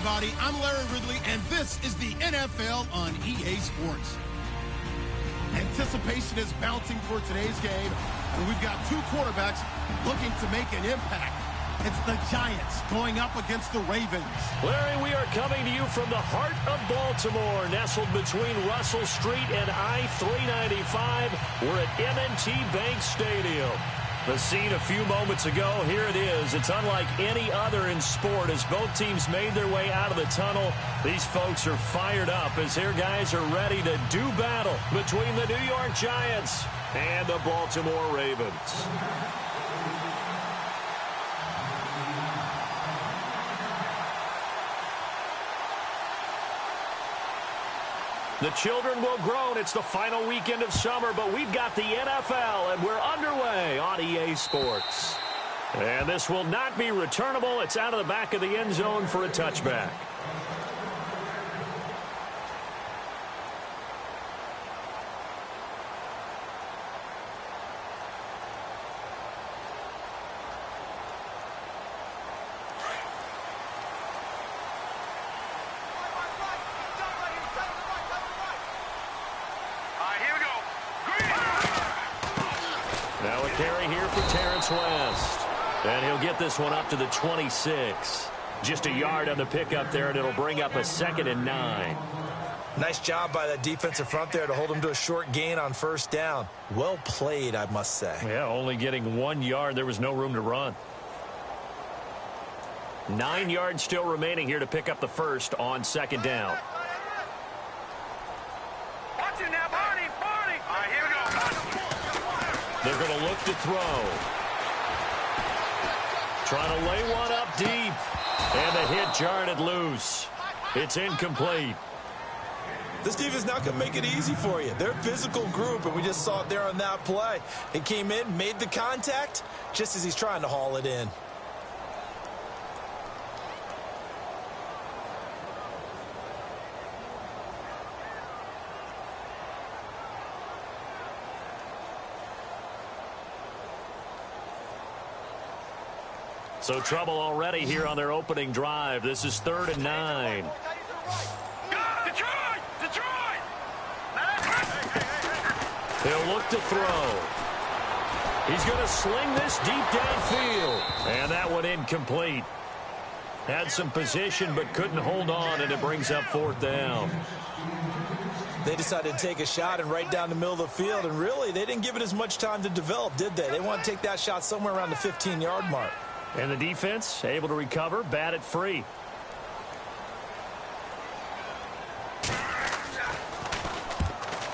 everybody. I'm Larry Ridley, and this is the NFL on EA Sports. Anticipation is mounting for today's game, and we've got two quarterbacks looking to make an impact. It's the Giants going up against the Ravens. Larry, we are coming to you from the heart of Baltimore, nestled between Russell Street and I-395. We're at M&T Bank Stadium. The scene a few moments ago, here it is. It's unlike any other in sport as both teams made their way out of the tunnel. These folks are fired up as their guys are ready to do battle between the New York Giants and the Baltimore Ravens. The children will groan. It's the final weekend of summer, but we've got the NFL, and we're underway on EA Sports. And this will not be returnable. It's out of the back of the end zone for a touchback. Now a carry here for Terrence West. And he'll get this one up to the 26. Just a yard on the pickup there, and it'll bring up a 2nd and 9. Nice job by that defensive front there to hold him to a short gain on first down. Well played, I must say. Yeah, only getting 1 yard. There was no room to run. 9 yards still remaining here to pick up the first on 2nd down. Watch it now, Barney. All right, here we go. They're going to look to throw. Trying to lay one up deep. And the hit jarred it loose. It's incomplete. This defense not going to make it easy for you. They're a physical group, and we just saw it there on that play. It came in, made the contact, just as he's trying to haul it in. So trouble already here on their opening drive. This is 3rd and 9. Detroit! He'll look to throw. He's going to sling this deep downfield. And that one incomplete. Had some position but couldn't hold on, and it brings up 4th down. They decided to take a shot and right down the middle of the field, and really, they didn't give it as much time to develop, did they? They want to take that shot somewhere around the 15-yard mark. And the defense able to recover, bat it free.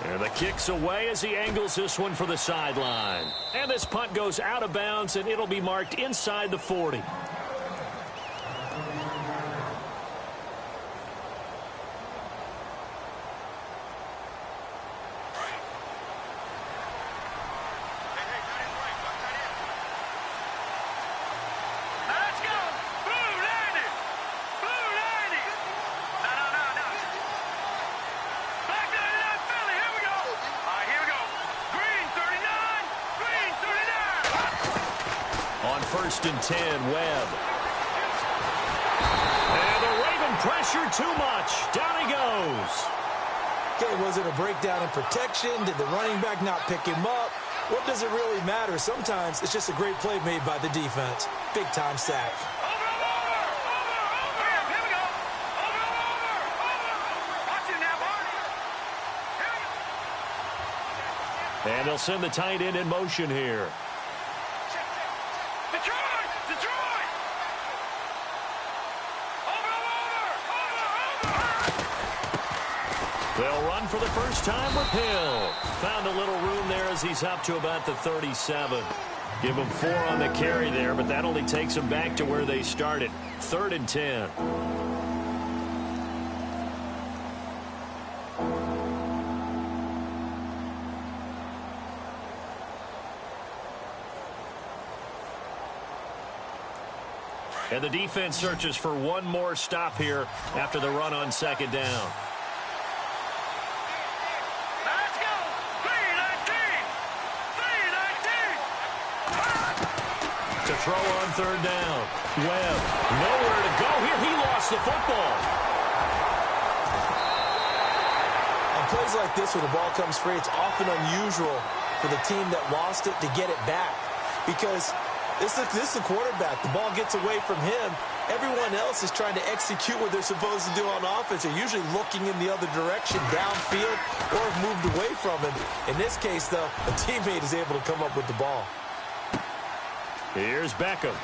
And the kick's away as he angles this one for the sideline. And this punt goes out of bounds, and it'll be marked inside the 40. First and 10, Webb. And the Raven pressure too much. Down he goes. Okay, was it a breakdown in protection? Did the running back not pick him up? What does it really matter? Sometimes it's just a great play made by the defense. Big-time sack. And they'll send the tight end in motion here. They'll run for the first time with Hill. Found a little room there as he's up to about the 37. Give him 4 on the carry there, but that only takes them back to where they started. 3rd and 10. And the defense searches for one more stop here after the run on 2nd down. To throw on third down. Webb, nowhere to go here. He lost the football. On plays like this, when the ball comes free, it's often unusual for the team that lost it to get it back. Because this is a quarterback. The ball gets away from him. Everyone else is trying to execute what they're supposed to do on offense. They're usually looking in the other direction, downfield, or have moved away from him. In this case, though, a teammate is able to come up with the ball. Here's Beckham.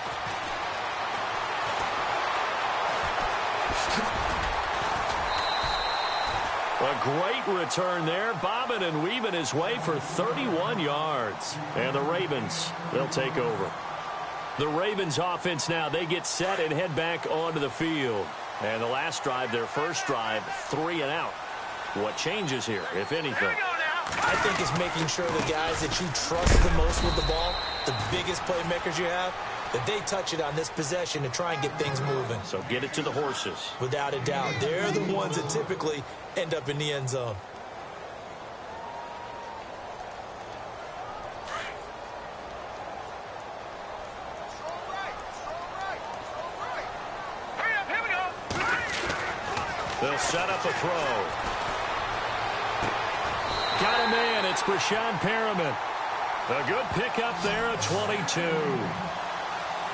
A great return there, bobbing and weaving his way for 31 yards. And the Ravens, they'll take over. The Ravens offense now, they get set and head back onto the field. And the last drive, their first drive, 3 and out. What changes here, if anything? I think it's making sure the guys that you trust the most with the ball, the biggest playmakers you have, that they touch it on this possession to try and get things moving. So get it to the horses. Without a doubt. They're the ones that typically end up in the end zone. They'll set up a throw. Got a man. It's Breshad Perriman. A good pickup there at 22.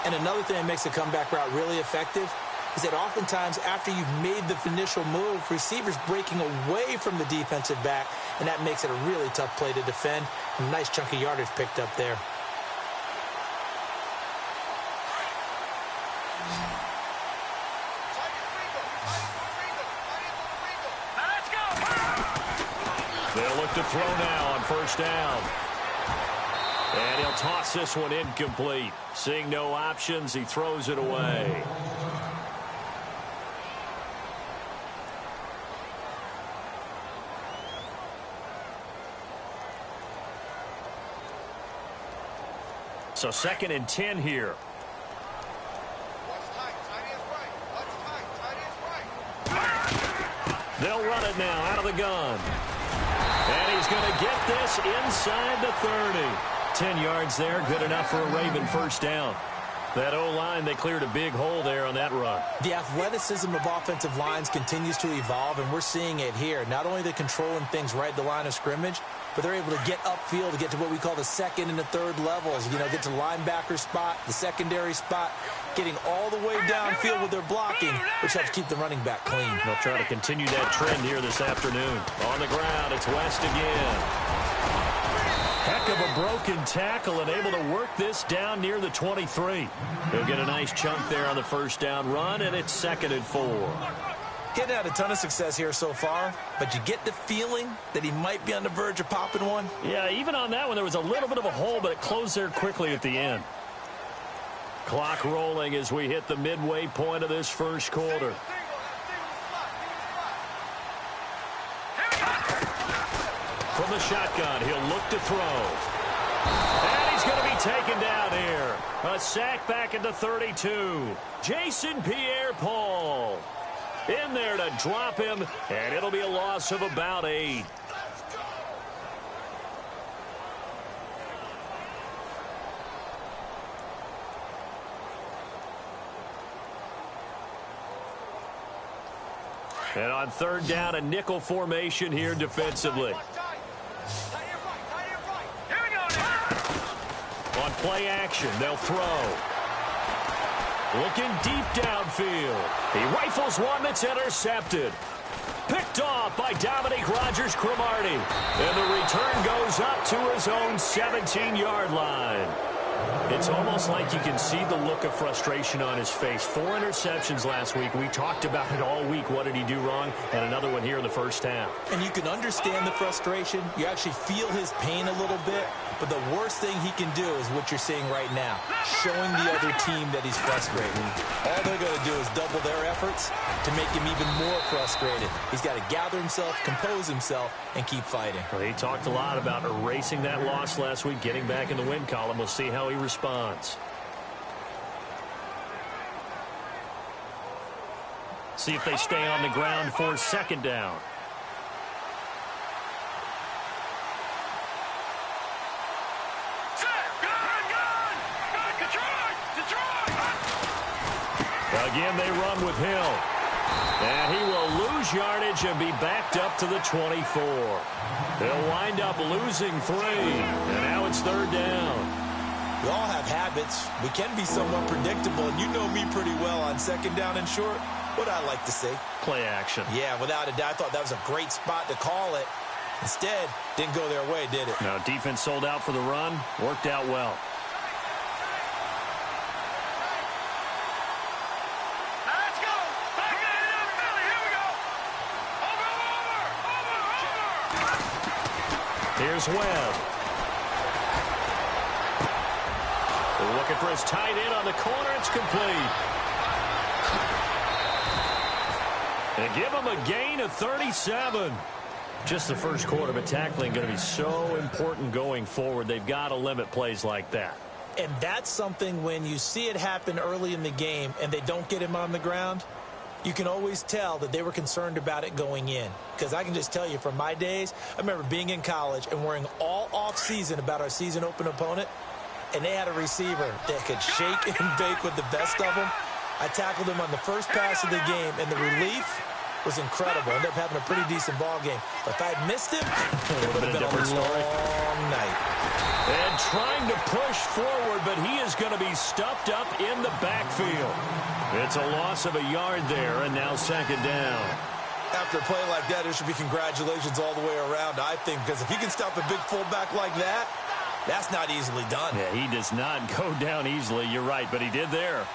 And another thing that makes the comeback route really effective is that oftentimes after you've made the initial move, receivers breaking away from the defensive back, and that makes it a really tough play to defend. A nice chunk of yardage picked up there. They'll look to throw now on first down. And he'll toss this one incomplete. Seeing no options, he throws it away. So 2nd and 10 here. They'll run it now out of the gun. And he's going to get this inside the 30. 10 yards there, good enough for a Raven first down. That O-line, they cleared a big hole there on that run. The athleticism of offensive lines continues to evolve, and we're seeing it here. Not only are they controlling things right at the line of scrimmage, but they're able to get upfield to get to what we call the second and the third levels. You know, get to linebacker spot, the secondary spot, getting all the way downfield with their blocking, which helps keep the running back clean. They'll try to continue that trend here this afternoon. On the ground, it's West again. Heck of a broken tackle and able to work this down near the 23. He'll get a nice chunk there on the first down run, and it's 2nd and 4. Getting had a ton of success here so far, but you get the feeling that he might be on the verge of popping one. Yeah, even on that one, there was a little bit of a hole, but it closed there quickly at the end. Clock rolling as we hit the midway point of this first quarter. From the shotgun, he'll look to throw. And he's going to be taken down here. A sack back at the 32. Jason Pierre-Paul in there to drop him, and it'll be a loss of about 8. And on third down, a nickel formation here defensively. On play action, they'll throw. Looking deep downfield. He rifles one that's intercepted. Picked off by Dominique Rodgers-Cromartie. And the return goes up to his own 17-yard line. It's almost like you can see the look of frustration on his face. 4 interceptions last week. We talked about it all week. What did he do wrong? And another one here in the first half. And you can understand the frustration. You actually feel his pain a little bit. But the worst thing he can do is what you're seeing right now, showing the other team that he's frustrated. All they're going to do is double their efforts to make him even more frustrated. He's got to gather himself, compose himself, and keep fighting. Well, he talked a lot about erasing that loss last week, getting back in the win column. We'll see how he responds. See if they stay on the ground for 2nd down. Again, they run with Hill. And he will lose yardage and be backed up to the 24. They'll wind up losing 3. And now it's 3rd down. We all have habits. We can be somewhat predictable, and you know me pretty well on 2nd down and short. What I like to say? Play action. Yeah, without a doubt. I thought that was a great spot to call it. Instead, didn't go their way, did it? No, defense sold out for the run. Worked out well. Let's go. Back in it, Philly. Here we go. Over. Here's Webb. Looking for his tight end on the corner. It's complete. They give him a gain of 37. Just the first quarter, but tackling going to be so important going forward. They've got to limit plays like that. And that's something when you see it happen early in the game and they don't get him on the ground, you can always tell that they were concerned about it going in. Because I can just tell you from my days, I remember being in college and worrying all off-season about our season open opponent. And they had a receiver that could shake and bake with the best of them. I tackled him on the first pass of the game, and the relief was incredible. Ended up having a pretty decent ball game. But if I had missed him, it would have been a long night. And trying to push forward, but he is going to be stuffed up in the backfield. It's a loss of a yard there, and now 2nd down. After a play like that, there should be congratulations all the way around, I think, because if you can stop a big fullback like that, that's not easily done. Yeah, he does not go down easily. You're right, but he did there.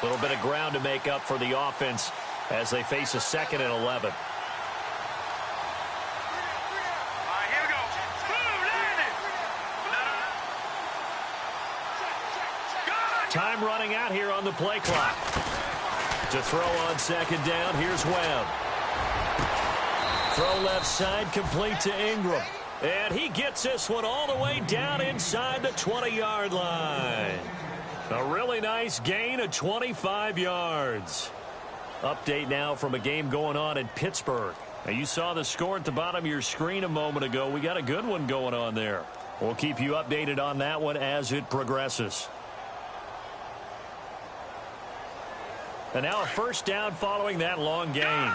A little bit of ground to make up for the offense as they face a 2nd and 11. All right, here we go. Boom, landed. Time running out here on the play clock. To throw on 2nd down, here's Webb. Throw left side, complete to Ingram. And he gets this one all the way down inside the 20-yard line. A really nice gain of 25 yards. Update now from a game going on in Pittsburgh. Now, you saw the score at the bottom of your screen a moment ago. We got a good one going on there. We'll keep you updated on that one as it progresses. And now a 1st down following that long gain.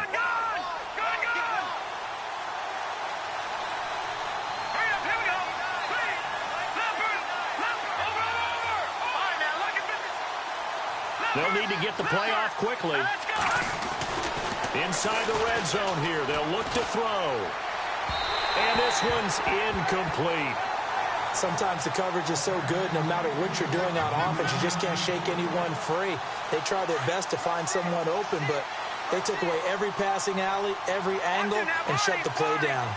They'll need to get the play off quickly. Inside the red zone here. They'll look to throw. And this one's incomplete. Sometimes the coverage is so good, no matter what you're doing on offense, you just can't shake anyone free. They try their best to find someone open, but they took away every passing alley, every angle, and shut the play down.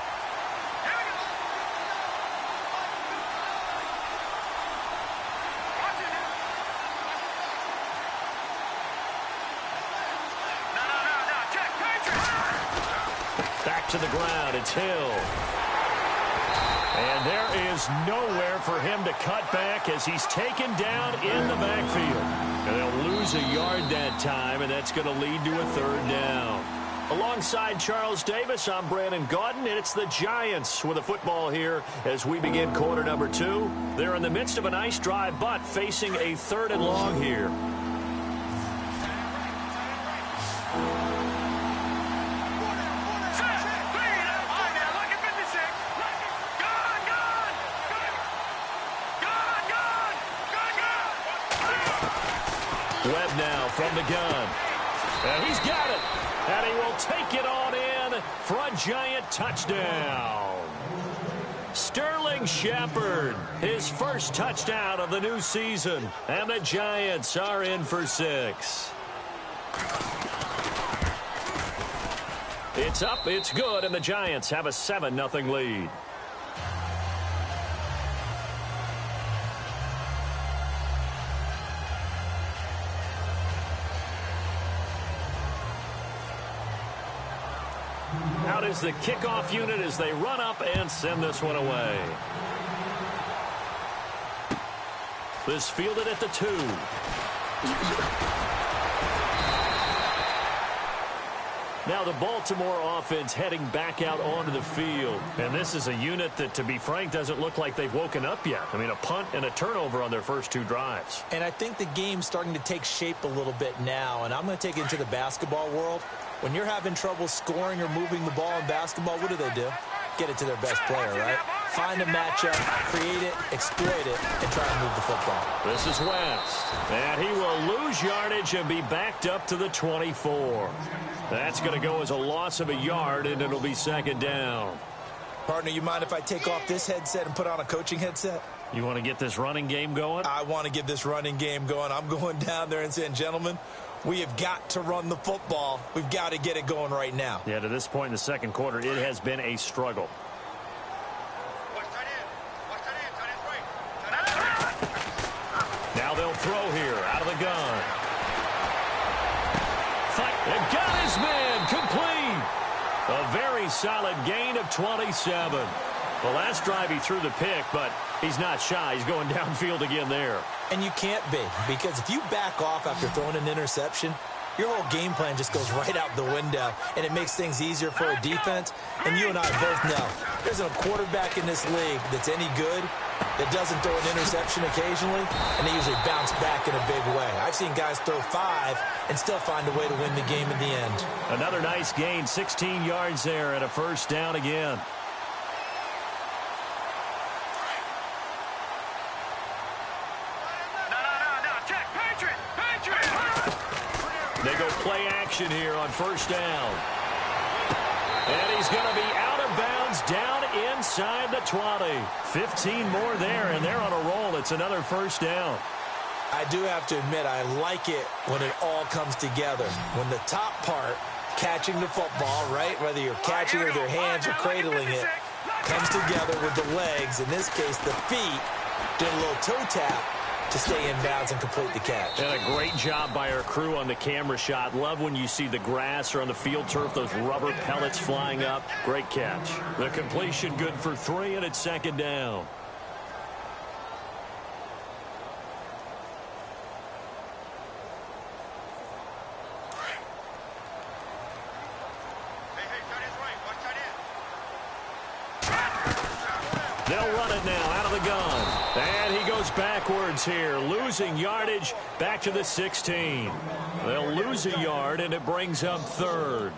Back to the ground. It's Hill. And there is nowhere for him to cut back as he's taken down in the backfield. And they'll lose a yard that time, and that's going to lead to a 3rd down. Alongside Charles Davis, I'm Brandon Gaudin, and it's the Giants with a football here as we begin quarter number 2. They're in the midst of a nice drive, but facing a 3rd and long here. Webb now from the gun. And he's got it. And he will take it on in for a Giant touchdown. Sterling Shepard, his first touchdown of the new season. And the Giants are in for 6. It's up, it's good, and the Giants have a 7-0 lead. Out is the kickoff unit as they run up and send this one away. This fielded at the 2. Now the Baltimore offense heading back out onto the field. And this is a unit that, to be frank, doesn't look like they've woken up yet. I mean, a punt and a turnover on their first 2 drives. And I think the game's starting to take shape a little bit now. And I'm going to take it into the basketball world. When you're having trouble scoring or moving the ball in basketball, what do? Get it to their best player, right? Find a matchup, create it, exploit it, and try and move the football. This is West. And he will lose yardage and be backed up to the 24. That's going to go as a loss of a yard, and it'll be second down. Partner, you mind if I take off this headset and put on a coaching headset? You want to get this running game going? I want to get this running game going. I'm going down there and saying, gentlemen, we have got to run the football. We've got to get it going right now. Yeah, to this point in the second quarter, it has been a struggle. Now they'll throw here out of the gun. And got his man complete. A very solid gain of 27. The last drive he threw the pick, but he's not shy. He's going downfield again there. And you can't be, because if you back off after throwing an interception, your whole game plan just goes right out the window, and it makes things easier for a defense. And you and I both know there's a quarterback in this league that's any good that doesn't throw an interception occasionally, and they usually bounce back in a big way. I've seen guys throw 5 and still find a way to win the game in the end. Another nice gain, 16 yards there, and a first down again. They go play action here on first down. And he's going to be out of bounds down inside the 20. 15 more there, and they're on a roll. It's another first down. I do have to admit, I like it when it all comes together. When the top part, catching the football, right, whether you're catching it with your hands or cradling it, comes together with the legs, in this case the feet, doing a little toe tap to stay in bounds and complete the catch. And a great job by our crew on the camera shot. Love when you see the grass or on the field turf, those rubber pellets flying up. Great catch. The completion good for 3, and it's second down. They'll run it now out of the gun. And he goes backwards here, losing yardage back to the 16. They'll lose a yard, and it brings up third.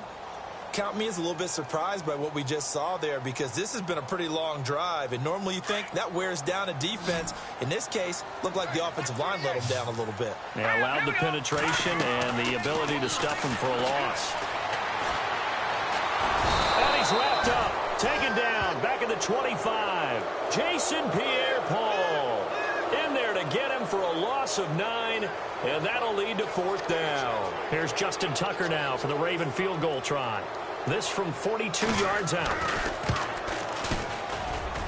Count me as a little bit surprised by what we just saw there, because this has been a pretty long drive, and normally you think that wears down a defense. In this case, looked like the offensive line let them down a little bit. They allowed the penetration and the ability to stuff them for a loss. And he's wrapped up, taken down, back at the 25. Jason Pierre-Paul in there to get him for a loss of 9, and that'll lead to fourth down. Here's Justin Tucker now for the Raven field goal try. This from 42 yards out.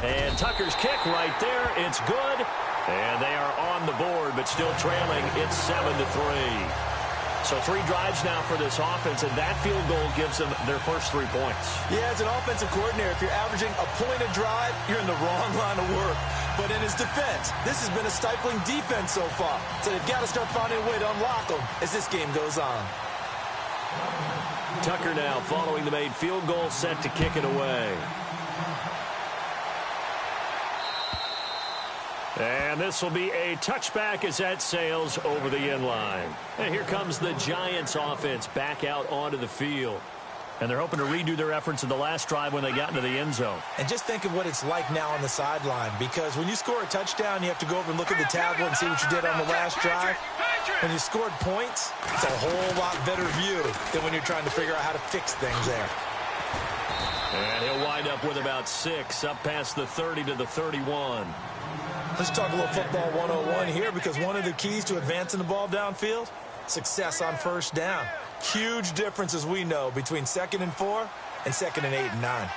And Tucker's kick right there. It's good. And they are on the board, but still trailing. It's 7-3. So 3 drives now for this offense, and that field goal gives them their first 3 points. Yeah, as an offensive coordinator, if you're averaging a point a drive, you're in the wrong line of work. But in his defense, this has been a stifling defense so far. So they've got to start finding a way to unlock them as this game goes on. Tucker now following the made field goal, set to kick it away. And this will be a touchback as that sails over the end line. And here comes the Giants offense back out onto the field. And they're hoping to redo their efforts in the last drive when they got into the end zone. And just think of what it's like now on the sideline, because when you score a touchdown, you have to go over and look at the tablet and see what you did on the last drive. When you scored points, it's a whole lot better view than when you're trying to figure out how to fix things there. And he'll wind up with about 6, up past the 30 to the 31. Let's talk a little football 101 here, because one of the keys to advancing the ball downfield, success on first down. Huge difference, as we know, between 2nd and 4 and 2nd and 8 and 9.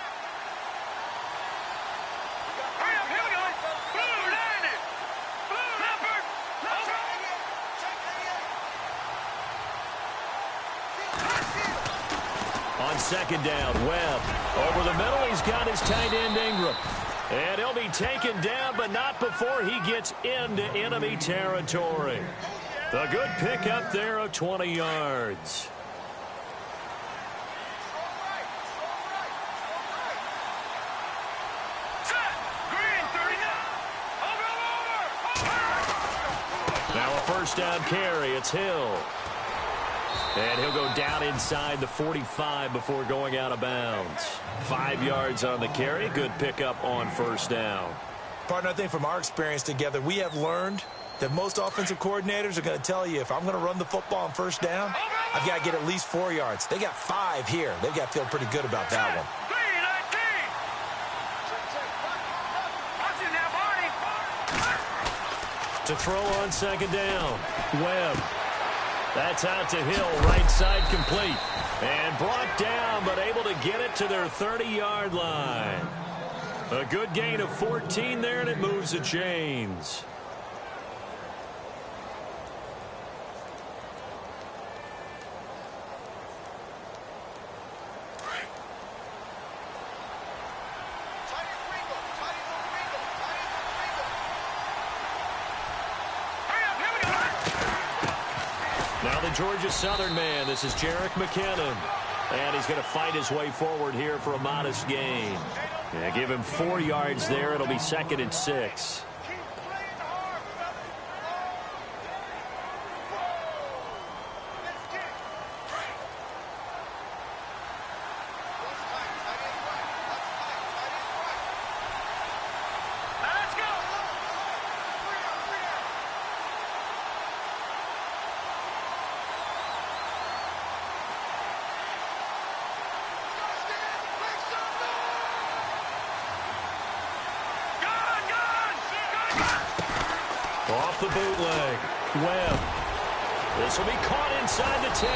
On second down, Webb over the middle. He's got his tight end Ingram. And he'll be taken down, but not before he gets into enemy territory. A good pickup there of 20 yards. first down carry. It's Hill. And he'll go down inside the 45 before going out of bounds. 5 yards on the carry. Good pickup on first down. Partner, I think from our experience together, we have learned that most offensive coordinators are going to tell you, if I'm going to run the football on first down, I've got to get at least 4 yards. They got 5 here. They've got to feel pretty good about that one. To throw on second down, Webb. That's out to Hill, right side complete. And brought down, but able to get it to their 30-yard line. A good gain of 14 there, and it moves the chains. Now the Georgia Southern man, this is Jerick McKinnon. And he's going to fight his way forward here for a modest gain. Yeah, give him 4 yards there. It'll be 2nd and 6. Off the bootleg, Webb. This will be caught inside the 10.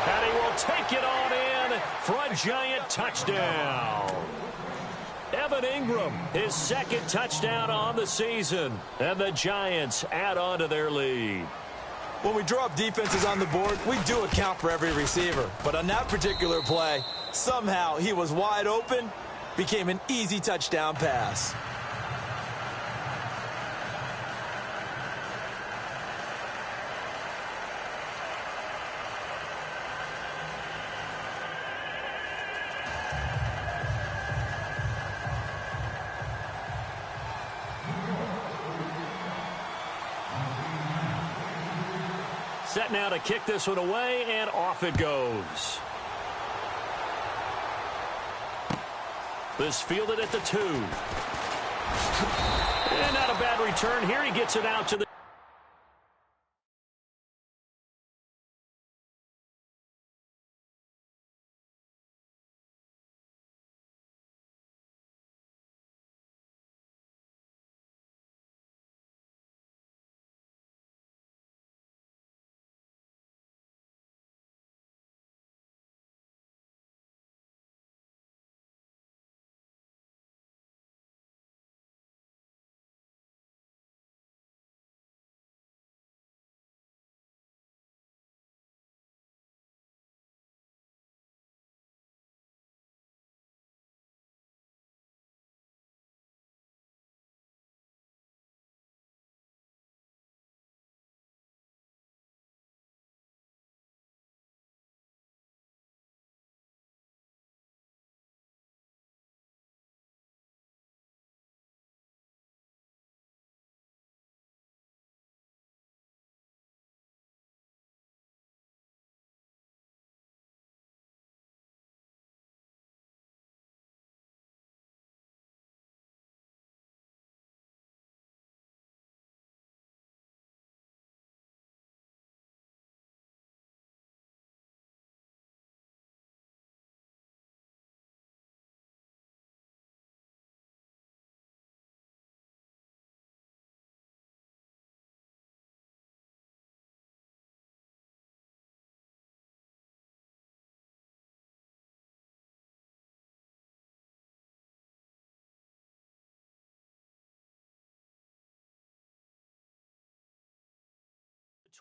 And he will take it on in for a giant touchdown. Evan Ingram, his 2nd touchdown on the season. And the Giants add on to their lead. When we draw up defenses on the board, we do account for every receiver. But on that particular play, somehow he was wide open, became an easy touchdown pass. Set now to kick this one away, and off it goes. This fielded at the 2. And not a bad return here. He gets it out to the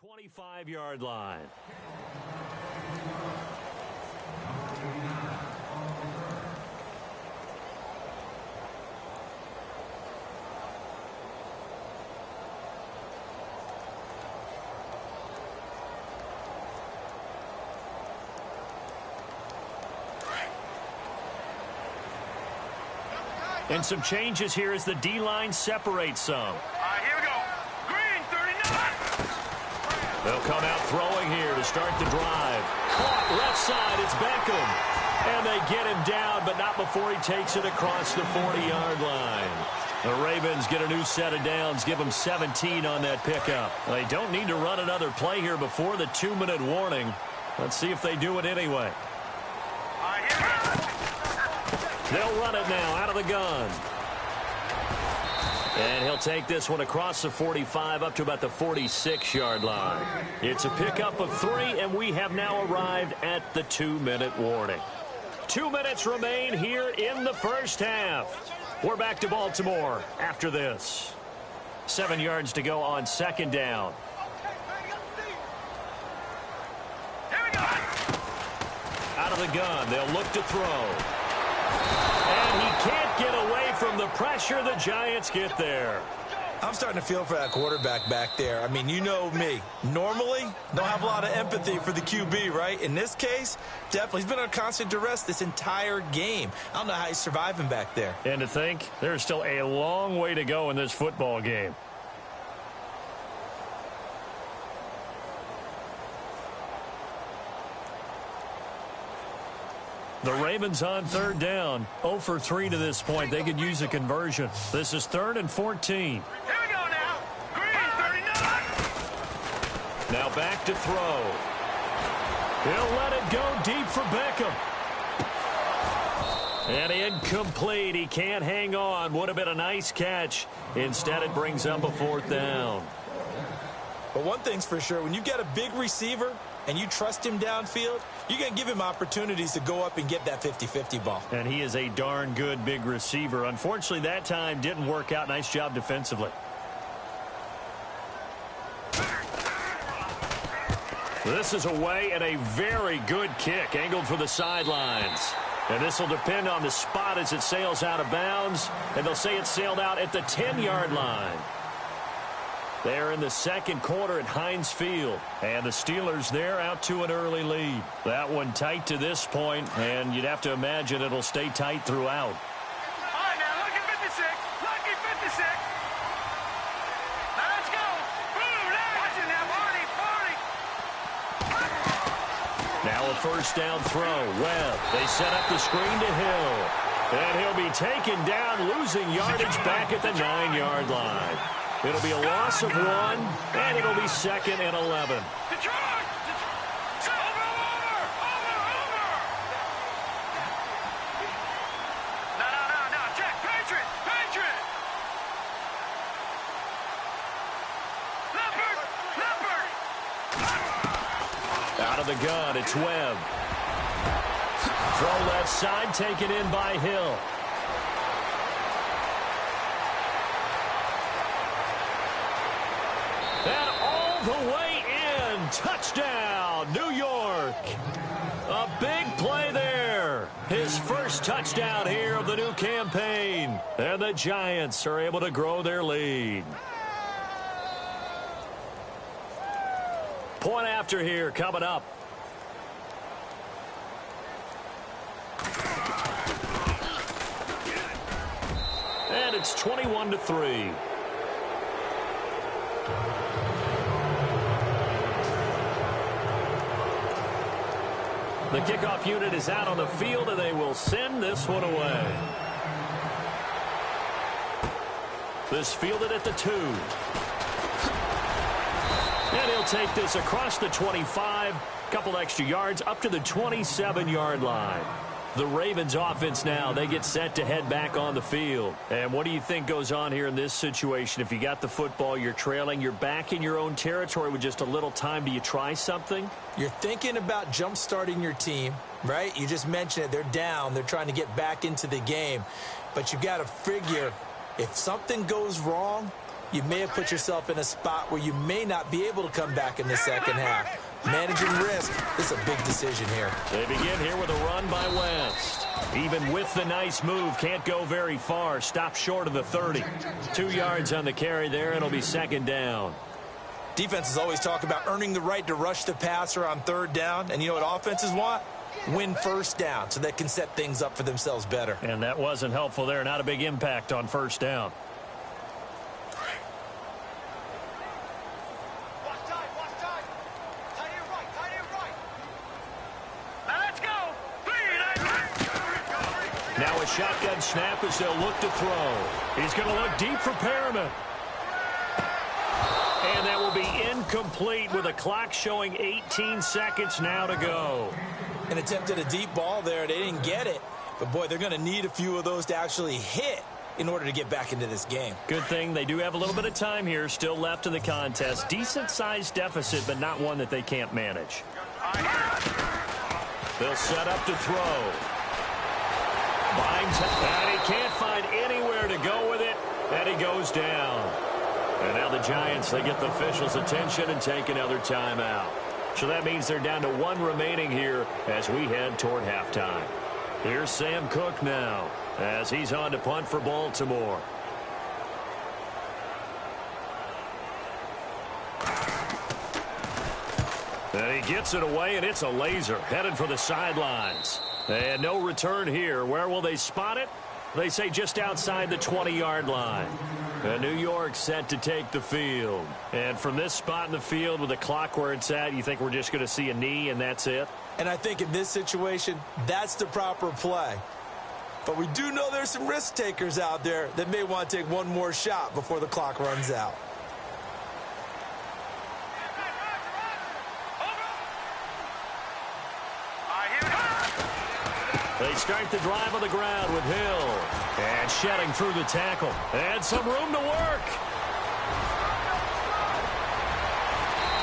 .25-yard line. And some changes here as the D-line separates some. Here we go. Green, 39. They'll come out throwing here to start the drive. Caught left side. It's Beckham. And they get him down, but not before he takes it across the 40-yard line. The Ravens get a new set of downs, give them 17 on that pickup. They don't need to run another play here before the 2-minute warning. Let's see if they do it anyway. They'll run it now out of the gun. And he'll take this one across the 45 up to about the 46-yard line. It's a pickup of 3, and we have now arrived at the 2-minute warning. 2 minutes remain here in the first half. We're back to Baltimore after this. 7 yards to go on second down. Out of the gun, they'll look to throw. And he can't get away from the pressure. The Giants get there. I'm starting to feel for that quarterback back there. I mean, you know me. Normally, don't have a lot of empathy for the QB, right? In this case, definitely. He's been under constant duress this entire game. I don't know how he's surviving back there. And to think, there's still a long way to go in this football game. The Ravens on third down. 0 for 3 to this point. They could use a conversion. This is 3rd and 14. Here we go now. Green, 39. Now back to throw. He'll let it go deep for Beckham. And incomplete. He can't hang on. Would have been a nice catch. Instead, it brings up a 4th down. But one thing's for sure, when you get a big receiver and you trust him downfield, you're going to give him opportunities to go up and get that 50-50 ball. And he is a darn good big receiver. Unfortunately, that time didn't work out. Nice job defensively. This is away and a very good kick, angled for the sidelines. And this will depend on the spot as it sails out of bounds. And they'll say it sailed out at the 10-yard line. They're in the second quarter at Heinz Field. And the Steelers there out to an early lead. That one tight to this point, and you'd have to imagine it'll stay tight throughout. All right, now, lucky 56. Lucky 56. Now, let's go. Boom, now. Watch it now, party. Now a first down throw. Webb. They set up the screen to Hill. And he'll be taken down, losing yardage back at the 9-yard line. It'll be a loss of 1, and it'll be 2nd and 11. Detroit! Over! No, Jack, Patriot! Leopard! Out of the gun, it's Webb. Throw left side, taken in by Hill. And all the way in. Touchdown, New York. A big play there. His first touchdown here of the new campaign. And the Giants are able to grow their lead. Point after here coming up. And it's 21-3. The kickoff unit is out on the field, and they will send this one away. This fielded at the 2. And he'll take this across the 25, couple extra yards, up to the 27-yard line. The Ravens offense now, they get set to head back on the field. And what do you think goes on here in this situation? If you got the football, you're trailing, you're back in your own territory with just a little time. Do you try something? You're thinking about jump-starting your team, right? You just mentioned it. They're down. They're trying to get back into the game. But you got to figure, if something goes wrong, you may have put yourself in a spot where you may not be able to come back in the second half. Managing risk, this is a big decision here. They begin here with a run by West. Even with the nice move, can't go very far. Stop short of the 30. 2 yards on the carry there, and it'll be second down. Defenses always talk about earning the right to rush the passer on third down. And you know what offenses want? Win first down so they can set things up for themselves better. And that wasn't helpful there. Not a big impact on first down. Now a shotgun snap as they'll look to throw. He's going to look deep for Perriman. And that will be incomplete with a clock showing 18 seconds now to go. An attempt at a deep ball there. They didn't get it. But, boy, they're going to need a few of those to actually hit in order to get back into this game. Good thing they do have a little bit of time here still left in the contest. Decent-sized deficit, but not one that they can't manage. They'll set up to throw. And he can't find anywhere to go with it, and he goes down. And now the Giants, they get the officials' attention and take another timeout. So that means they're down to one remaining here as we head toward halftime. Here's Sam Cook now as he's on to punt for Baltimore. And he gets it away, and it's a laser headed for the sidelines. And no return here. Where will they spot it? They say just outside the 20-yard line. And New York set to take the field. And from this spot in the field with the clock where it's at, you think we're just going to see a knee and that's it? And I think in this situation, that's the proper play. But we do know there's some risk takers out there that may want to take one more shot before the clock runs out. They start the drive on the ground with Hill. And shedding through the tackle. And some room to work.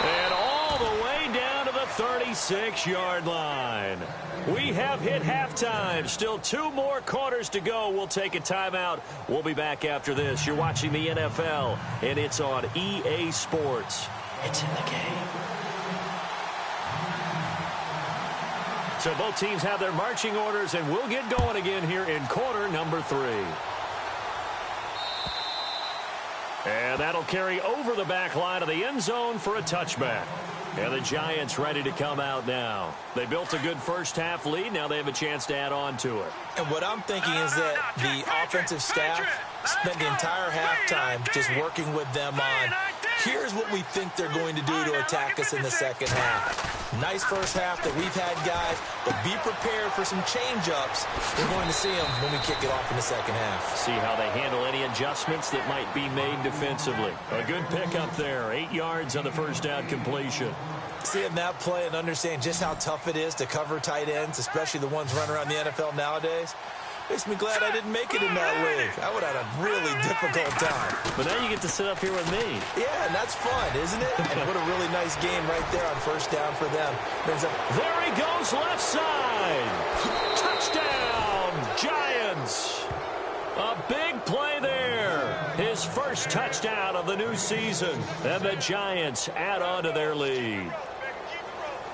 And all the way down to the 36-yard line. We have hit halftime. Still 2 more quarters to go. We'll take a timeout. We'll be back after this. You're watching the NFL, and it's on EA Sports. It's in the game. So both teams have their marching orders, and we'll get going again here in quarter number 3. And that'll carry over the back line of the end zone for a touchback. And the Giants ready to come out now. They built a good first-half lead. Now they have a chance to add on to it. And what I'm thinking is that the offensive staff spent the entire halftime just working with them on, here's what we think they're going to do to attack us in the second half. Nice first half that we've had, guys, but be prepared for some change-ups. We're going to see them when we kick it off in the second half. See how they handle any adjustments that might be made defensively. A good pickup there, 8 yards on the first down completion. Seeing that play and understand just how tough it is to cover tight ends, especially the ones running around the NFL nowadays, makes me glad I didn't make it in that league. I would have had a really difficult time. But now you get to sit up here with me. Yeah, and that's fun, isn't it? And what a really nice game right there on first down for them. There he goes, left side. Touchdown, Giants. A big play there. His first touchdown of the new season. And the Giants add on to their lead.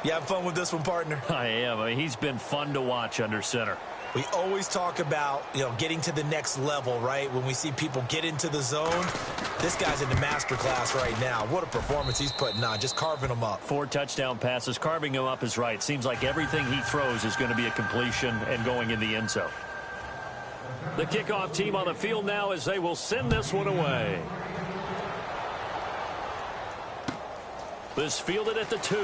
You have fun with this one, partner? I am. I mean, he's been fun to watch under center. We always talk about, getting to the next level, right? When we see people get into the zone, this guy's in the masterclass right now. What a performance he's putting on, just carving them up. 4 touchdown passes, carving him up is right. Seems like everything he throws is going to be a completion and going in the end zone. The kickoff team on the field now as they will send this one away. This fielded at the 2.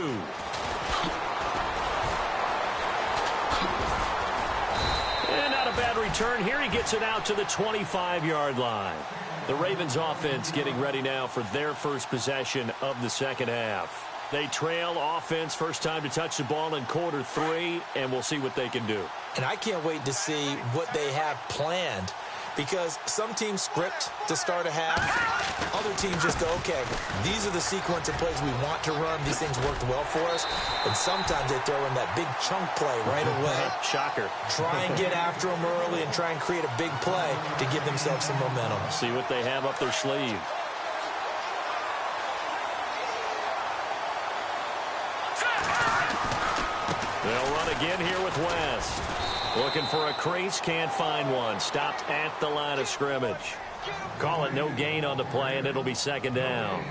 And not a bad return here. He gets it out to the 25-yard line. The Ravens offense getting ready now for their first possession of the second half. They trail offense, first time to touch the ball in quarter 3, and we'll see what they can do. And I can't wait to see what they have planned, because some teams script to start a half. Other teams just go, okay, these are the sequence of plays we want to run. These things worked well for us. And sometimes they throw in that big chunk play right away. Shocker. Try and get after them early and try and create a big play to give themselves some momentum. See what they have up their sleeve. They'll run again here with West. Looking for a crease, can't find one. Stopped at the line of scrimmage. Call it no gain on the play, and it'll be second down.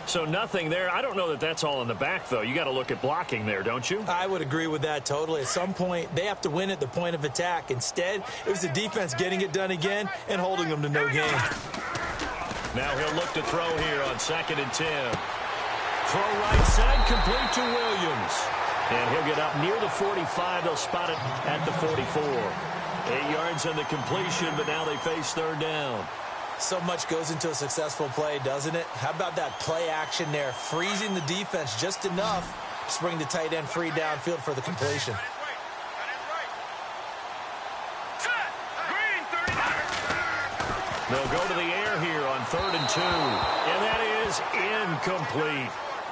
So nothing there. I don't know that that's all in the back, though. You got to look at blocking there, don't you? I would agree with that totally. At some point, they have to win at the point of attack. Instead, it was the defense getting it done again and holding them to no gain. Now he'll look to throw here on 2nd and 10. Throw right side, complete to Williams. And he'll get up near the 45. They'll spot it at the 44. 8 yards on the completion, but now they face third down. So much goes into a successful play, doesn't it? How about that play action there? Freezing the defense just enough to bring the tight end free downfield for the completion. They'll go to the air here on 3rd and 2. And that is incomplete.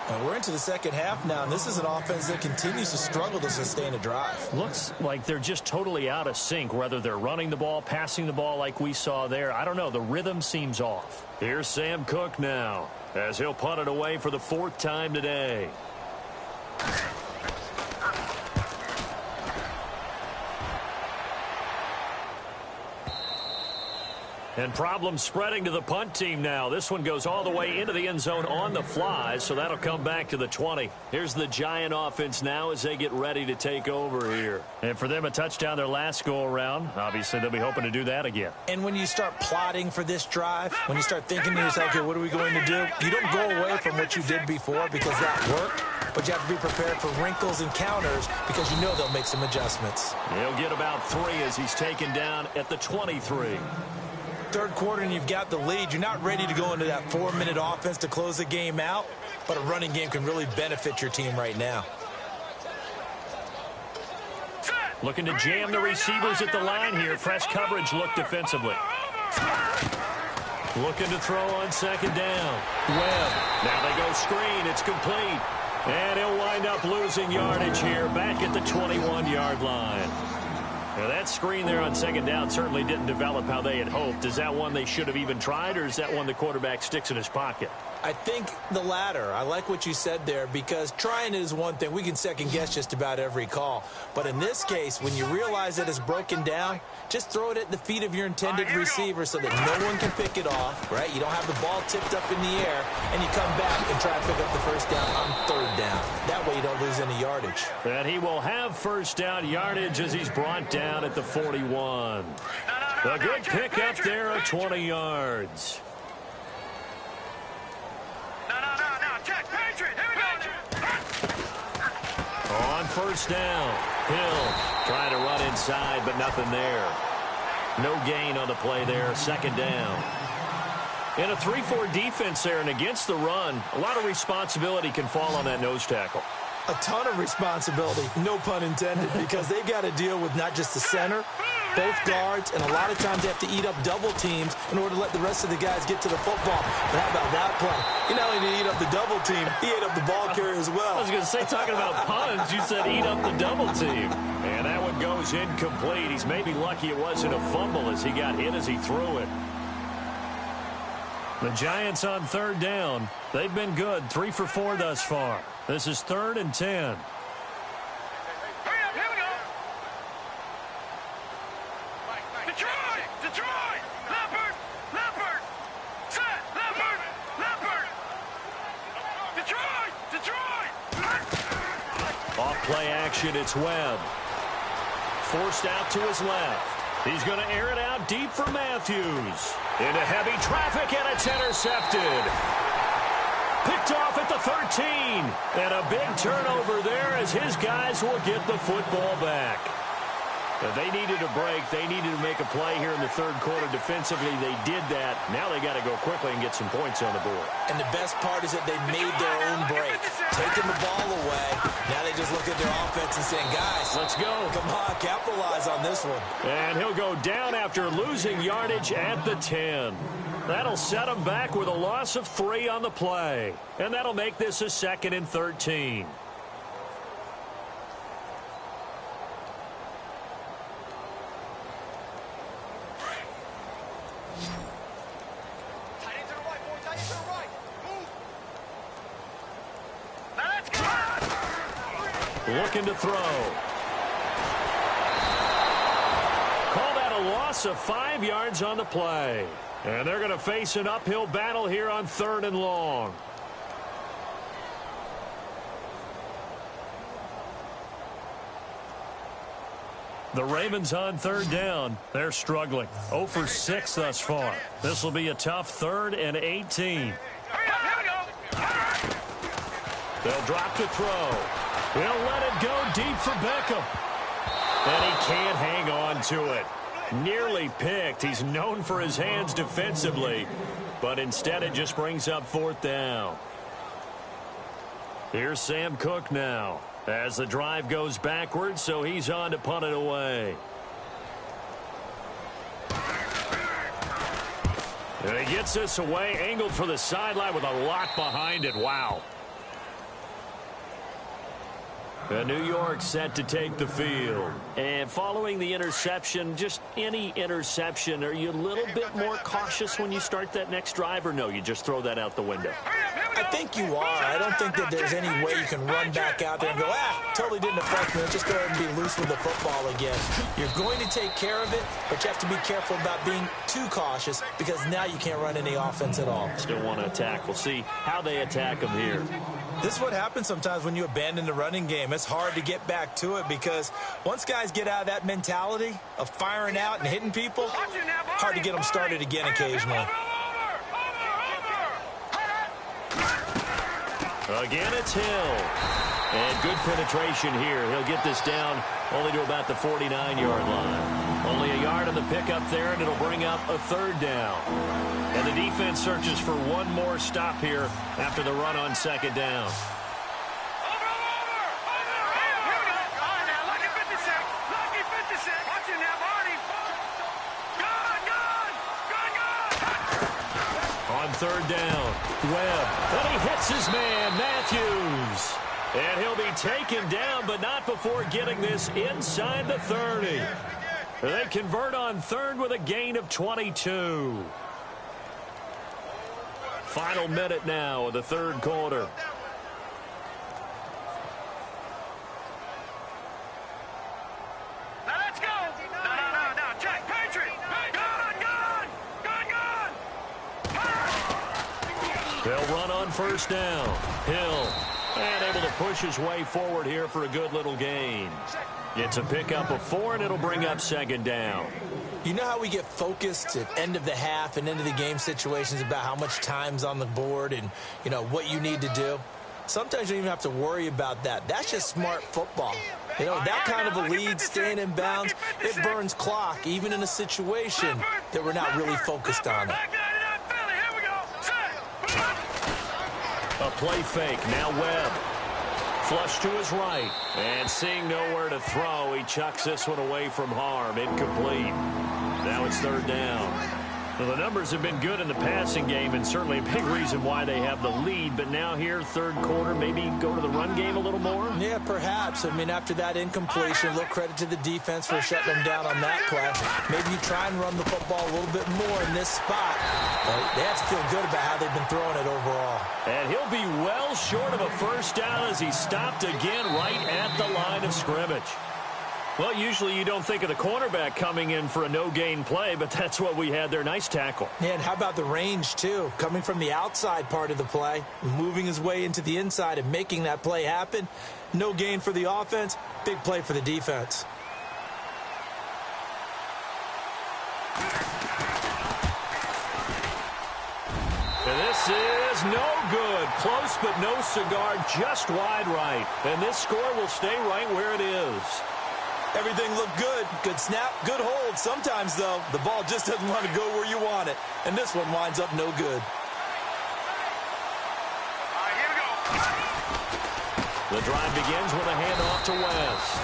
And we're into the second half now, and this is an offense that continues to struggle to sustain a drive. Looks like they're just totally out of sync, whether they're running the ball, passing the ball like we saw there. I don't know. The rhythm seems off. Here's Sam Cook now, as he'll punt it away for the 4th time today. And problems spreading to the punt team now. This one goes all the way into the end zone on the fly, so that'll come back to the 20. Here's the Giant offense now as they get ready to take over here. And for them, a touchdown their last go-around. Obviously, they'll be hoping to do that again. And when you start plotting for this drive, when you start thinking to yourself, okay, what are we going to do? You don't go away from what you did before because that worked, but you have to be prepared for wrinkles and counters because you know they'll make some adjustments. He'll get about 3 as he's taken down at the 23. Third quarter and you've got the lead. You're not ready to go into that 4-minute offense to close the game out, but a running game can really benefit your team right now. Looking to jam the receivers at the line here. Press coverage look defensively. Looking to throw on 2nd down. Webb. Now they go screen. It's complete. And he'll wind up losing yardage here back at the 21-yard line. Now that screen there on 2nd down certainly didn't develop how they had hoped. Is that one they should have even tried, or is that one the quarterback sticks in his pocket? I think the latter. I like what you said there because trying is one thing. We can second guess just about every call. But in this case, when you realize that it's broken down, just throw it at the feet of your intended receiver so that no one can pick it off, right? You don't have the ball tipped up in the air, and you come back and try to pick up the 1st down on 3rd down. That way you don't lose any yardage. And he will have 1st down yardage as he's brought down at the 41. A good pickup there at 20 yards. On 1st down, Hill trying to run inside, but nothing there. No gain on the play there, 2nd down. In a 3-4 defense there and against the run, a lot of responsibility can fall on that nose tackle. A ton of responsibility, no pun intended, because they've got to deal with not just the center, both guards, and a lot of times they have to eat up double teams in order to let the rest of the guys get to the football. But how about that play? He not only did he eat up the double team, he ate up the ball carrier as well. I was going to say, talking about puns, you said eat up the double team. And that one goes incomplete. He's maybe lucky it wasn't a fumble as he got hit as he threw it. The Giants on 3rd down. They've been good, 3 for 4 thus far. This is 3rd and 10. Off-play action, it's Webb. Forced out to his left. He's going to air it out deep for Matthews. Into heavy traffic, and it's intercepted. Picked off at the 13. And a big turnover there as his guys will get the football back. But they needed a break. They needed to make a play here in the 3rd quarter defensively. They did that. Now they got to go quickly and get some points on the board. And the best part is that they made their own break. Taking the ball away. Now they just look at their offense and saying, guys, let's go. Come on, capitalize on this one. And he'll go down after losing yardage at the 10. That'll set him back with a loss of 3 on the play. And that'll make this a 2nd and 13. Looking to throw. Call that a loss of 5 yards on the play. And they're going to face an uphill battle here on 3rd and long. The Ravens on 3rd down. They're struggling. 0 for 6 thus far. This will be a tough 3rd and 18. They'll drop to throw. He'll let it go deep for Beckham. And he can't hang on to it. Nearly picked. He's known for his hands defensively, but instead it just brings up fourth down. Here's Sam Cook now as the drive goes backwards, so he's on to punt it away. And he gets this away, angled for the sideline with a lot behind it. Wow. And New York set to take the field. And following the interception, just any interception, are you a little bit more cautious when you start that next drive, or no, you just throw that out the window? I think you are. I don't think that there's any way you can run back out there and go, totally didn't affect me. Let's just go ahead and be loose with the football again. You're going to take care of it, but you have to be careful about being too cautious because now you can't run any offense at all. Still want to attack. We'll see how they attack them here. This is what happens sometimes when you abandon the running game. It's hard to get back to it because once guys get out of that mentality of firing out and hitting people, hard to get them started again occasionally. Again, it's Hill. And good penetration here. He'll get this down only to about the 49-yard line. Only a yard on the pickup there, and it'll bring up a third down. And the defense searches for one more stop here after the run on second down. On third down, Webb. And he hits his man, Matthews. And he'll be taken down, but not before getting this inside the 30. They convert on third with a gain of 22. Final minute now of the third quarter. Now let's go. No. Jack Patriot. Gone. They'll run on first down. Hill. And able to push his way forward here for a good little gain. It's a pickup of 4, and it'll bring up second down. You know how we get focused at end of the half and end of the game situations about how much time's on the board and, you know, what you need to do? Sometimes you don't even have to worry about that. That's just smart football. You know, that kind of a lead, staying in bounds, it burns clock, even in a situation that we're not really focused on it. A play fake. Now Webb. Flush to his right. And seeing nowhere to throw, he chucks this one away from harm. Incomplete. Now it's third down. Well, the numbers have been good in the passing game, and certainly a big reason why they have the lead. But now here, third quarter, maybe go to the run game a little more? Yeah, perhaps. I mean, after that incompletion, a little credit to the defense for shutting them down on that play. Maybe you try and run the football a little bit more in this spot. But they have to feel good about how they've been throwing it overall. And he'll be well short of a first down as he stopped again right at the line of scrimmage. Well, usually you don't think of the cornerback coming in for a no-gain play, but that's what we had there. Nice tackle. Yeah, and how about the range, too? Coming from the outside part of the play, moving his way into the inside and making that play happen. No gain for the offense, big play for the defense. And this is no good. Close but no cigar, just wide right. And this score will stay right where it is. Everything looked good. Good snap, good hold. Sometimes, though, the ball just doesn't want to go where you want it. And this one winds up no good. All right, here we go. The drive begins with a handoff to West.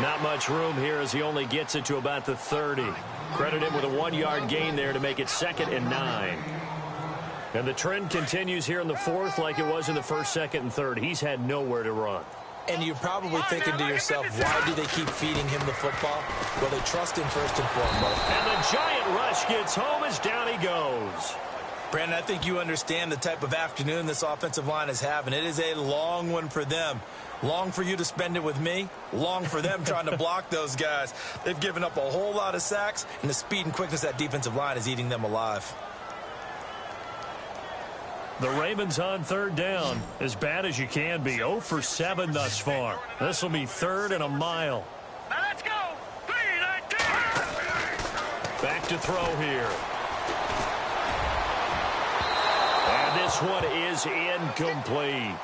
Not much room here as he only gets it to about the 30. Credit him with a 1-yard gain there to make it 2nd and 9. And the trend continues here in the fourth like it was in the first, second, and third. He's had nowhere to run. And you're probably thinking to yourself, why do they keep feeding him the football? Well, they trust him first and foremost. And the giant rush gets home as down he goes. Brandon, I think you understand the type of afternoon this offensive line is having. It is a long one for them. Long for you to spend it with me. Long for them trying to block those guys. They've given up a whole lot of sacks, and the speed and quickness of that defensive line is eating them alive. The Ravens on third down, as bad as you can be. 0 for 7 thus far. This will be 3rd and a mile. Now let's go. 3-19. Back to throw here. And this one is incomplete.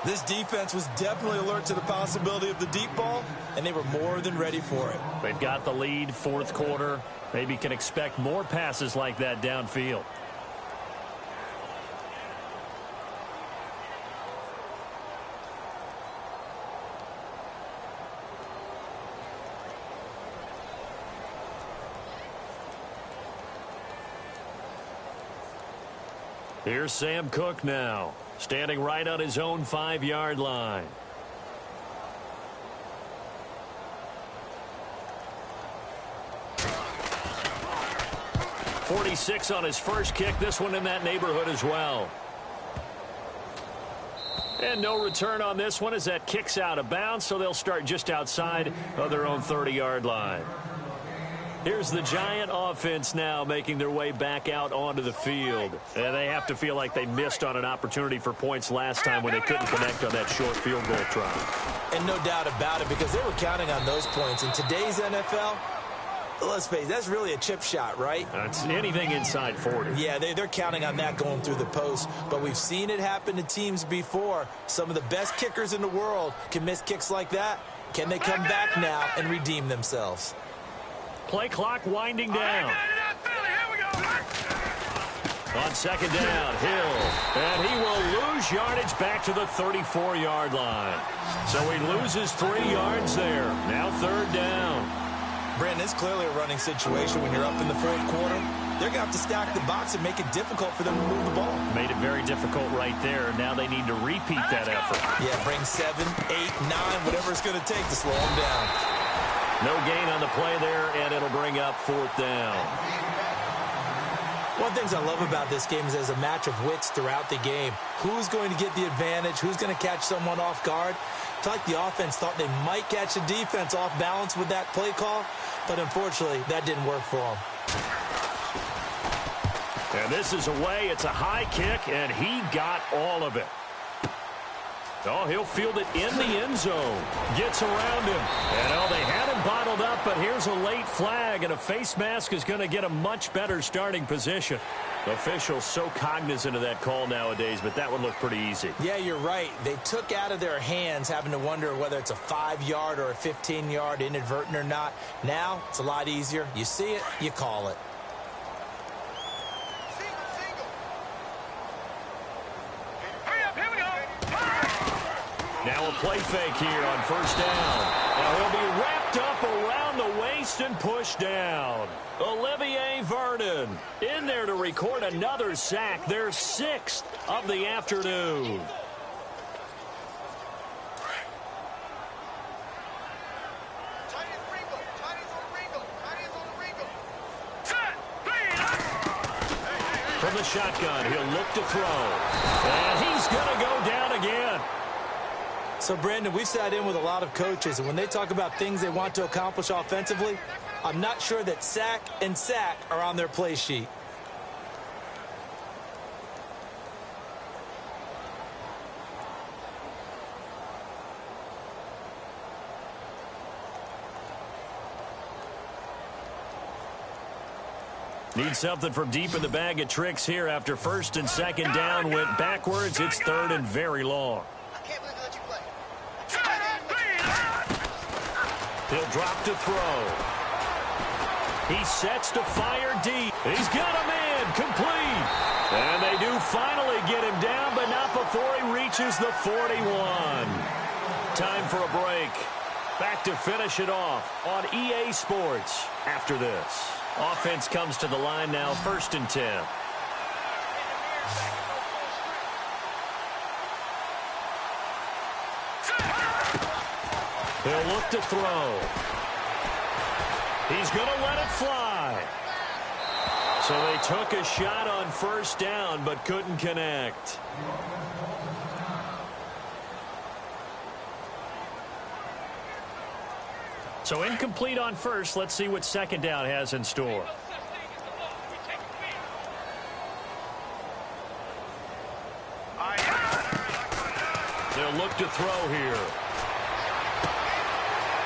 This defense was definitely alert to the possibility of the deep ball, and they were more than ready for it. They've got the lead, fourth quarter. Maybe can expect more passes like that downfield. Here's Sam Cook now, standing right on his own 5-yard line. .46 on his first kick. This one in that neighborhood as well. And no return on this one as that kicks out of bounds, so they'll start just outside of their own 30-yard line. Here's the Giant offense now making their way back out onto the field. And they have to feel like they missed on an opportunity for points last time when they couldn't connect on that short field goal try. And no doubt about it, because they were counting on those points. In today's NFL, let's face it, that's really a chip shot, right? It's anything inside 40. Yeah, they're counting on that going through the post. But we've seen it happen to teams before. Some of the best kickers in the world can miss kicks like that. Can they come back now and redeem themselves? Play clock winding down. On second down, Hill. And he will lose yardage back to the 34-yard line. So he loses 3 yards there. Now third down. Brandon, it's clearly a running situation when you're up in the fourth quarter. They're going to have to stack the box and make it difficult for them to move the ball. Made it very difficult right there. Now they need to repeat that effort. Yeah, bring 7, 8, 9, whatever it's going to take to slow them down. No gain on the play there, and it'll bring up fourth down. One of the things I love about this game is there's a match of wits throughout the game. Who's going to get the advantage? Who's going to catch someone off guard? I feel like the offense thought they might catch the defense off balance with that play call, but unfortunately, that didn't work for them. And this is away. It's a high kick, and he got all of it. Oh, he'll field it in the end zone. Gets around him. And, oh, they had him bottled up, but here's a late flag, and a face mask is going to get a much better starting position. Officials so cognizant of that call nowadays, but that would look pretty easy. Yeah, you're right. They took out of their hands having to wonder whether it's a 5-yard or a 15-yard inadvertent or not. Now, it's a lot easier. You see it, you call it. Now a play fake here on first down. Now he'll be wrapped up around the waist and pushed down. Olivier Vernon in there to record another sack. Their 6th of the afternoon. From the shotgun, he'll look to throw. And he's going to go down again. So, Brandon, we've sat in with a lot of coaches, and when they talk about things they want to accomplish offensively, I'm not sure that sack and sack are on their play sheet. Need something from deep in the bag of tricks here after first and second down went backwards. It's third and very long. He'll drop to throw. He sets to fire deep. He's got him in. Complete. And they do finally get him down, but not before he reaches the 41. Time for a break. Back to finish it off on EA Sports after this. Offense comes to the line now, 1st and 10. He'll look to throw. He's going to let it fly. So they took a shot on first down, but couldn't connect. So incomplete on first. Let's see what second down has in store. They'll look to throw here.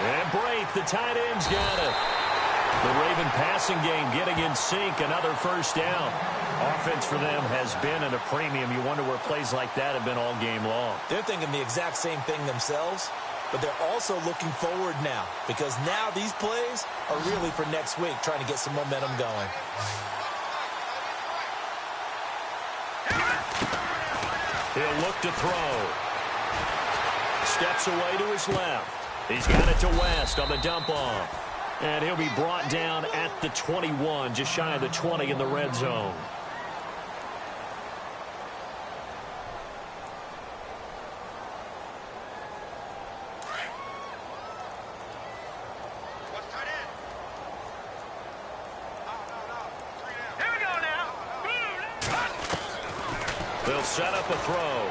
And Braith, the tight end's got it. The Raven passing game getting in sync. Another first down. Offense for them has been at a premium. You wonder where plays like that have been all game long. They're thinking the exact same thing themselves, but they're also looking forward now because now these plays are really for next week, trying to get some momentum going. He'll look to throw. Steps away to his left. He's got it to West on the dump off. And he'll be brought down at the 21, just shy of the 20 in the red zone. They'll set up a throw.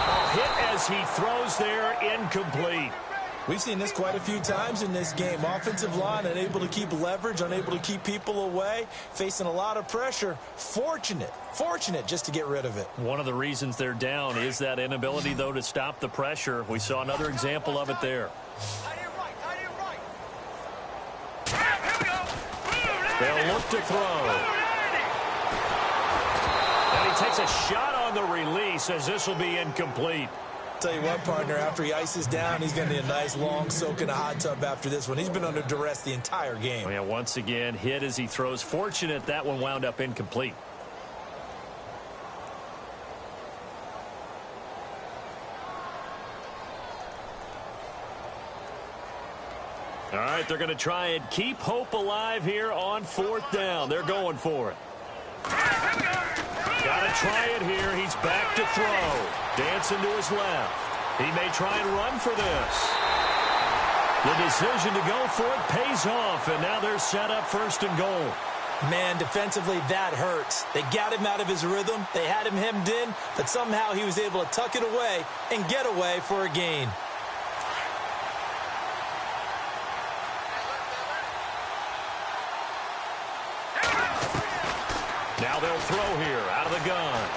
A hit as he throws there, incomplete. We've seen this quite a few times in this game. Offensive line unable to keep leverage, unable to keep people away, facing a lot of pressure. Fortunate just to get rid of it. One of the reasons they're down is that inability, though, to stop the pressure. We saw another example of it there. They'll look to throw. And he takes a shot on the release as this will be incomplete. Tell you what, partner, after he ices down, he's going to need a nice long soak in a hot tub after this one. He's been under duress the entire game. Oh, yeah, once again, hit as he throws. Fortunate that one wound up incomplete. All right, they're going to try and keep hope alive here on 4th down. They're going for it. Got to try it here. He's back to throw. Dancing to his left. He may try and run for this. The decision to go for it pays off, and now they're set up 1st and goal. Man, defensively, that hurts. They got him out of his rhythm. They had him hemmed in, but somehow he was able to tuck it away and get away for a gain. Now they'll throw here out of the gun.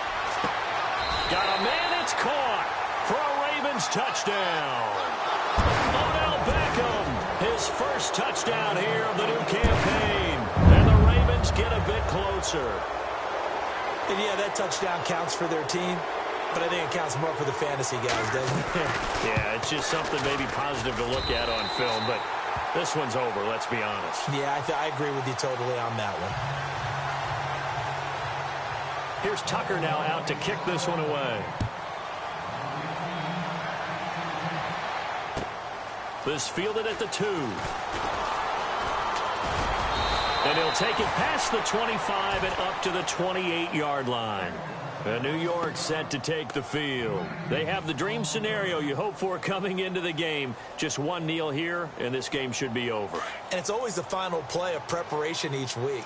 Got a man, it's caught for a Ravens touchdown. Odell Beckham, his first touchdown here of the new campaign. And the Ravens get a bit closer. And yeah, that touchdown counts for their team, but I think it counts more for the fantasy guys, doesn't it? Yeah, it's just something maybe positive to look at on film, but this one's over, let's be honest. Yeah, I agree with you totally on that one. Here's Tucker now out to kick this one away. This fielded at the 2. And he'll take it past the 25 and up to the 28-yard line. And New York set to take the field. They have the dream scenario you hope for coming into the game. Just one kneel here, and this game should be over. And it's always the final play of preparation each week.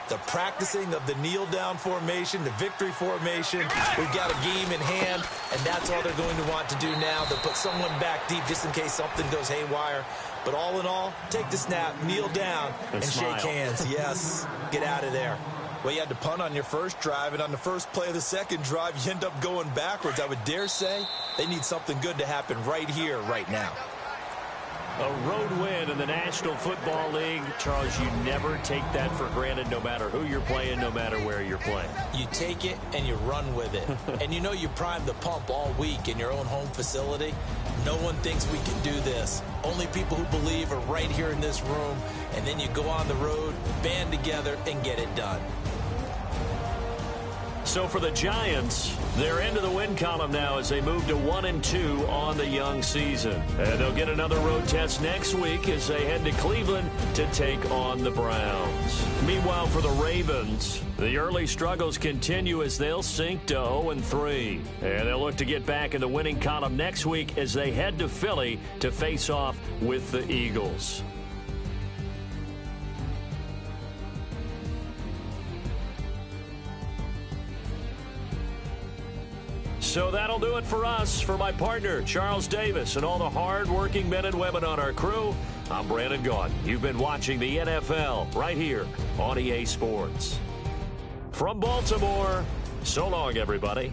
The practicing of the kneel-down formation, the victory formation. We've got a game in hand, and that's all they're going to want to do now. They'll put someone back deep just in case something goes haywire. But all in all, take the snap, kneel down, and shake hands. Yes, get out of there. Well, you had to punt on your first drive, and on the first play of the second drive, you end up going backwards. I would dare say they need something good to happen right here, right now. A road win in the National Football League. Charles, you never take that for granted no matter who you're playing, no matter where you're playing. You take it and you run with it. And you know you primed the pump all week in your own home facility. No one thinks we can do this. Only people who believe are right here in this room. And then you go on the road, band together, and get it done. So for the Giants, they're into the win column now as they move to 1-2 on the young season. And they'll get another road test next week as they head to Cleveland to take on the Browns. Meanwhile, for the Ravens, the early struggles continue as they'll sink to 0-3. And they'll look to get back in the winning column next week as they head to Philly to face off with the Eagles. So that'll do it for us. For my partner, Charles Davis, and all the hard-working men and women on our crew, I'm Brandon Gaudin. You've been watching the NFL right here on EA Sports. From Baltimore, so long, everybody.